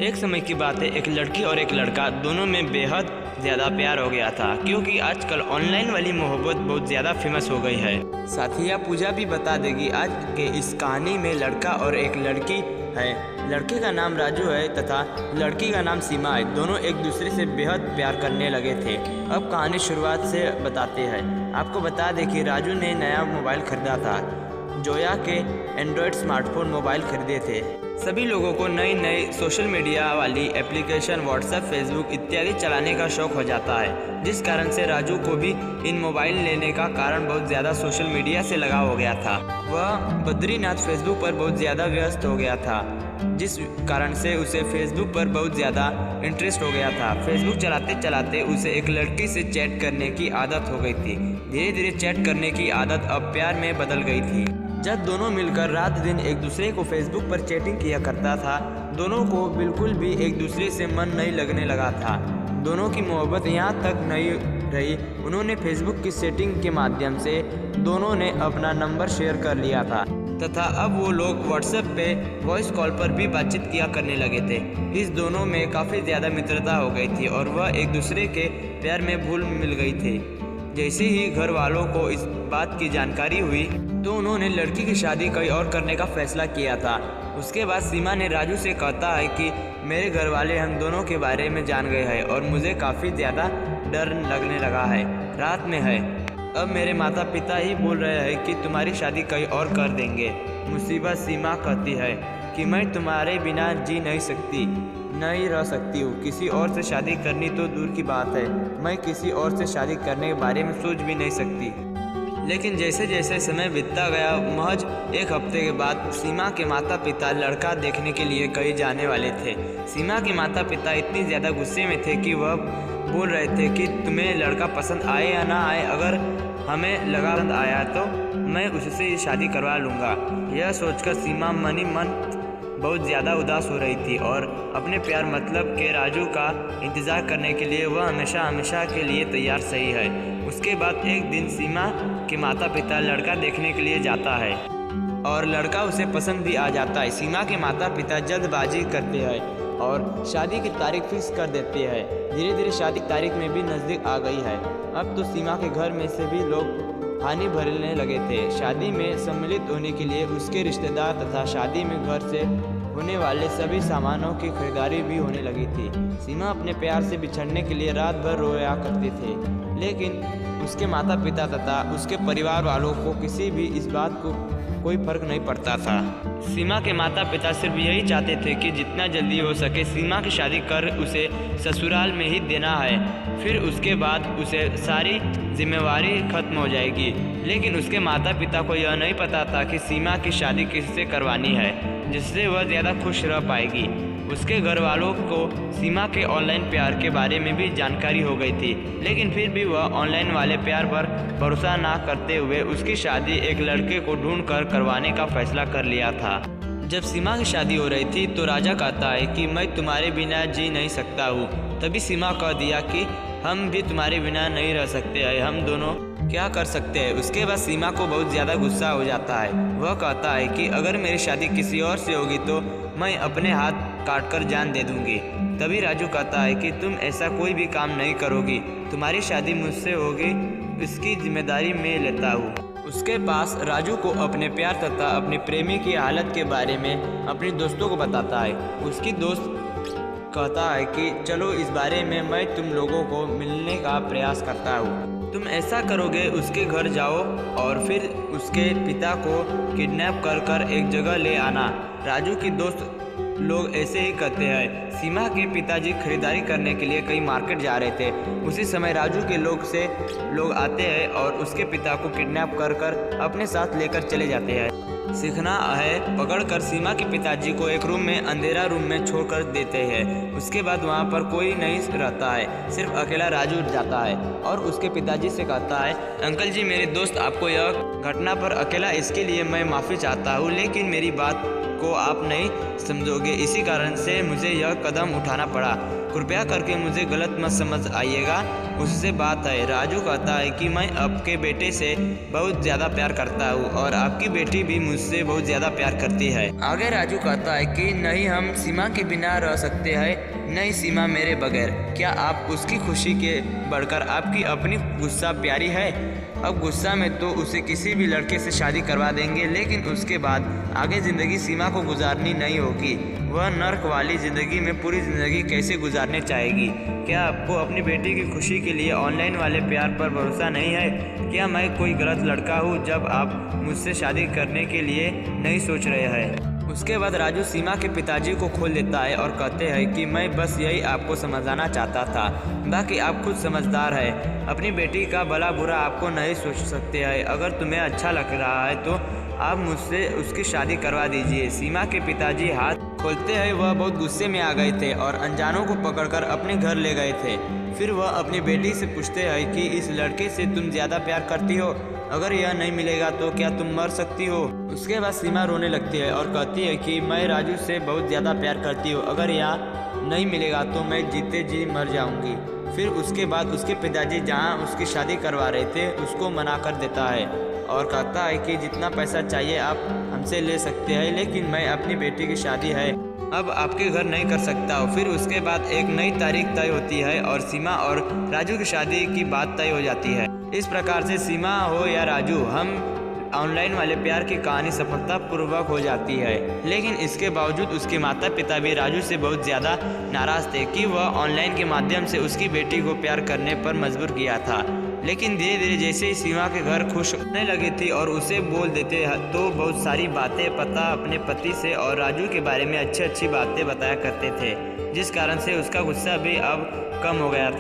एक समय की बात है, एक लड़की और एक लड़का दोनों में बेहद ज़्यादा प्यार हो गया था, क्योंकि आजकल ऑनलाइन वाली मोहब्बत बहुत ज़्यादा फेमस हो गई है। साथिया पूजा भी बता देगी आज के इस कहानी में लड़का और एक लड़की है। लड़के का नाम राजू है तथा लड़की का नाम सीमा है। दोनों एक दूसरे से बेहद प्यार करने लगे थे। अब कहानी शुरुआत से बताते हैं। आपको बता दें कि राजू ने नया मोबाइल खरीदा था। जोया के एंड्रॉयड स्मार्टफोन मोबाइल खरीदे थे। सभी लोगों को नई नई सोशल मीडिया वाली एप्लीकेशन व्हाट्सएप, फेसबुक इत्यादि चलाने का शौक हो जाता है, जिस कारण से राजू को भी इन मोबाइल लेने का कारण बहुत ज़्यादा सोशल मीडिया से लगाव हो गया था। वह बद्रीनाथ फेसबुक पर बहुत ज़्यादा व्यस्त हो गया था, जिस कारण से उसे फेसबुक पर बहुत ज़्यादा इंटरेस्ट हो गया था। फेसबुक चलाते चलाते उसे एक लड़की से चैट करने की आदत हो गई थी। धीरे धीरे चैट करने की आदत अब प्यार में बदल गई थी। जब दोनों मिलकर रात दिन एक दूसरे को फेसबुक पर चैटिंग किया करता था, दोनों को बिल्कुल भी एक दूसरे से मन नहीं लगने लगा था। दोनों की मोहब्बत यहाँ तक नहीं रही, उन्होंने फेसबुक की सेटिंग के माध्यम से दोनों ने अपना नंबर शेयर कर लिया था तथा अब वो लोग व्हाट्सएप पे वॉइस कॉल पर भी बातचीत किया करने लगे थे। इस दोनों में काफ़ी ज़्यादा मित्रता हो गई थी और वह एक दूसरे के प्यार में घुल मिल गई थी। जैसे ही घर वालों को इस बात की जानकारी हुई तो उन्होंने लड़की की शादी कहीं और करने का फैसला किया था। उसके बाद सीमा ने राजू से कहता है कि मेरे घर वाले हम दोनों के बारे में जान गए हैं और मुझे काफ़ी ज़्यादा डर लगने लगा है। रात में है, अब मेरे माता पिता ही बोल रहे हैं कि तुम्हारी शादी कहीं और कर देंगे। मुसीबत सीमा कहती है कि मैं तुम्हारे बिना जी नहीं रह सकती हूँ। किसी और से शादी करनी तो दूर की बात है, मैं किसी और से शादी करने के बारे में सोच भी नहीं सकती। लेकिन जैसे जैसे समय बीतता गया, महज एक हफ्ते के बाद सीमा के माता पिता लड़का देखने के लिए कहीं जाने वाले थे। सीमा के माता पिता इतनी ज़्यादा गुस्से में थे कि वह बोल रहे थे कि तुम्हें लड़का पसंद आए या ना आए, अगर हमें लगा पसंद आया तो मैं उससे शादी करवा लूँगा। यह सोचकर सीमा मन ही मन बहुत ज़्यादा उदास हो रही थी और अपने प्यार मतलब के राजू का इंतज़ार करने के लिए वह हमेशा के लिए तैयार सही है। उसके बाद एक दिन सीमा के माता पिता लड़का देखने के लिए जाता है और लड़का उसे पसंद भी आ जाता है। सीमा के माता पिता जल्दबाजी करते हैं और शादी की तारीख फिक्स कर देते हैं। धीरे धीरे शादी की तारीख में भी नज़दीक आ गई है। अब तो सीमा के घर में से भी लोग हानि भरने लगे थे। शादी में सम्मिलित होने के लिए उसके रिश्तेदार तथा शादी में घर से होने वाले सभी सामानों की खरीदारी भी होने लगी थी। सीमा अपने प्यार से बिछड़ने के लिए रात भर रोया करते थे, लेकिन उसके माता पिता तथा उसके परिवार वालों को किसी भी इस बात को कोई फर्क नहीं पड़ता था। सीमा के माता पिता सिर्फ यही चाहते थे कि जितना जल्दी हो सके सीमा की शादी कर उसे ससुराल में ही देना है, फिर उसके बाद उसे सारी जिम्मेवारी खत्म हो जाएगी। लेकिन उसके माता पिता को यह नहीं पता था कि सीमा की शादी किससे करवानी है, जिससे वह ज़्यादा खुश रह पाएगी। उसके घर वालों को सीमा के ऑनलाइन प्यार के बारे में भी जानकारी हो गई थी, लेकिन फिर भी वह ऑनलाइन वाले प्यार पर भरोसा ना करते हुए उसकी शादी एक लड़के को ढूंढ कर करवाने का फैसला कर लिया था। जब सीमा की शादी हो रही थी तो राजा कहता है कि मैं तुम्हारे बिना जी नहीं सकता हूँ। तभी सीमा कह दिया कि हम भी तुम्हारे बिना नहीं रह सकते हैं, हम दोनों क्या कर सकते हैं। उसके बाद सीमा को बहुत ज़्यादा गुस्सा हो जाता है। वह कहता है कि अगर मेरी शादी किसी और से होगी तो मैं अपने हाथ काटकर जान दे दूंगी। तभी राजू कहता है कि तुम ऐसा कोई भी काम नहीं करोगी, तुम्हारी शादी मुझसे होगी, इसकी जिम्मेदारी मैं लेता हूँ। उसके पास राजू को अपने प्यार तथा अपने प्रेमी की हालत के बारे में अपने दोस्तों को बताता है। उसकी दोस्त कहता है कि चलो इस बारे में मैं तुम लोगों को मिलने का प्रयास करता हूँ। तुम ऐसा करोगे, उसके घर जाओ और फिर उसके पिता को किडनैप कर एक जगह ले आना। राजू की दोस्त लोग ऐसे ही कहते हैं। सीमा के पिताजी खरीदारी करने के लिए कहीं मार्केट जा रहे थे। उसी समय राजू के लोग आते हैं और उसके पिता को किडनैप कर अपने साथ लेकर चले जाते हैं। सीखना है पकड़कर सीमा के पिताजी को एक रूम में अंधेरा रूम में छोड़कर देते हैं। उसके बाद वहां पर कोई नहीं रहता है, सिर्फ अकेला राजू जाता है और उसके पिताजी से कहता है, अंकल जी मेरे दोस्त आपको यह घटना पर अकेला, इसके लिए मैं माफ़ी चाहता हूँ, लेकिन मेरी बात को आप नहीं समझोगे, इसी कारण से मुझे यह कदम उठाना पड़ा। कृपया करके मुझे गलत मत समझ आइएगा, उससे बात है। राजू कहता है कि मैं आपके बेटे से बहुत ज़्यादा प्यार करता हूँ और आपकी बेटी भी मुझसे बहुत ज़्यादा प्यार करती है। आगे राजू कहता है कि नहीं, हम सीमा के बिना रह सकते हैं, नहीं सीमा मेरे बगैर। क्या आप उसकी खुशी के बढ़कर आपकी अपनी गुस्सा प्यारी है? अब गुस्सा में तो उसे किसी भी लड़के से शादी करवा देंगे, लेकिन उसके बाद आगे ज़िंदगी सीमा को गुजारनी नहीं होगी। वह नर्क वाली ज़िंदगी में पूरी ज़िंदगी कैसे गुजारने चाहेगी? क्या आपको अपनी बेटी की खुशी के लिए ऑनलाइन वाले प्यार पर भरोसा नहीं है? क्या मैं कोई गलत लड़का हूँ जब आप मुझसे शादी करने के लिए नहीं सोच रहे हैं? उसके बाद राजू सीमा के पिताजी को खोल देता है और कहते हैं कि मैं बस यही आपको समझाना चाहता था, बाकी आप खुद समझदार हैं। अपनी बेटी का भला बुरा आपको नहीं सोच सकते हैं। अगर तुम्हें अच्छा लग रहा है तो आप मुझसे उसकी शादी करवा दीजिए। सीमा के पिताजी हाथ खोलते हैं। वह बहुत गुस्से में आ गए थे और अनजानों को पकड़कर अपने घर ले गए थे। फिर वह अपनी बेटी से पूछते हैं कि इस लड़के से तुम ज़्यादा प्यार करती हो? अगर यह नहीं मिलेगा तो क्या तुम मर सकती हो? उसके बाद सीमा रोने लगती है और कहती है कि मैं राजू से बहुत ज़्यादा प्यार करती हूँ, अगर यह नहीं मिलेगा तो मैं जीते जी मर जाऊँगी। फिर उसके बाद उसके पिताजी जहाँ उसकी शादी करवा रहे थे उसको मना कर देता है और कहता है कि जितना पैसा चाहिए आप हमसे ले सकते हैं, लेकिन मैं अपनी बेटी की शादी है अब आपके घर नहीं कर सकता हूँ। फिर उसके बाद एक नई तारीख तय होती है और सीमा और राजू की शादी की बात तय हो जाती है। इस प्रकार से सीमा हो या राजू, हम ऑनलाइन वाले प्यार की कहानी सफलतापूर्वक हो जाती है। लेकिन इसके बावजूद उसके माता पिता भी राजू से बहुत ज़्यादा नाराज़ थे कि वह ऑनलाइन के माध्यम से उसकी बेटी को प्यार करने पर मजबूर किया था। लेकिन धीरे धीरे जैसे ही सीमा के घर खुश होने लगी थी और उसे बोल देते तो बहुत सारी बातें पता अपने पति से और राजू के बारे में अच्छी अच्छी बातें बताया करते थे, जिस कारण से उसका गुस्सा भी अब कम हो गया था।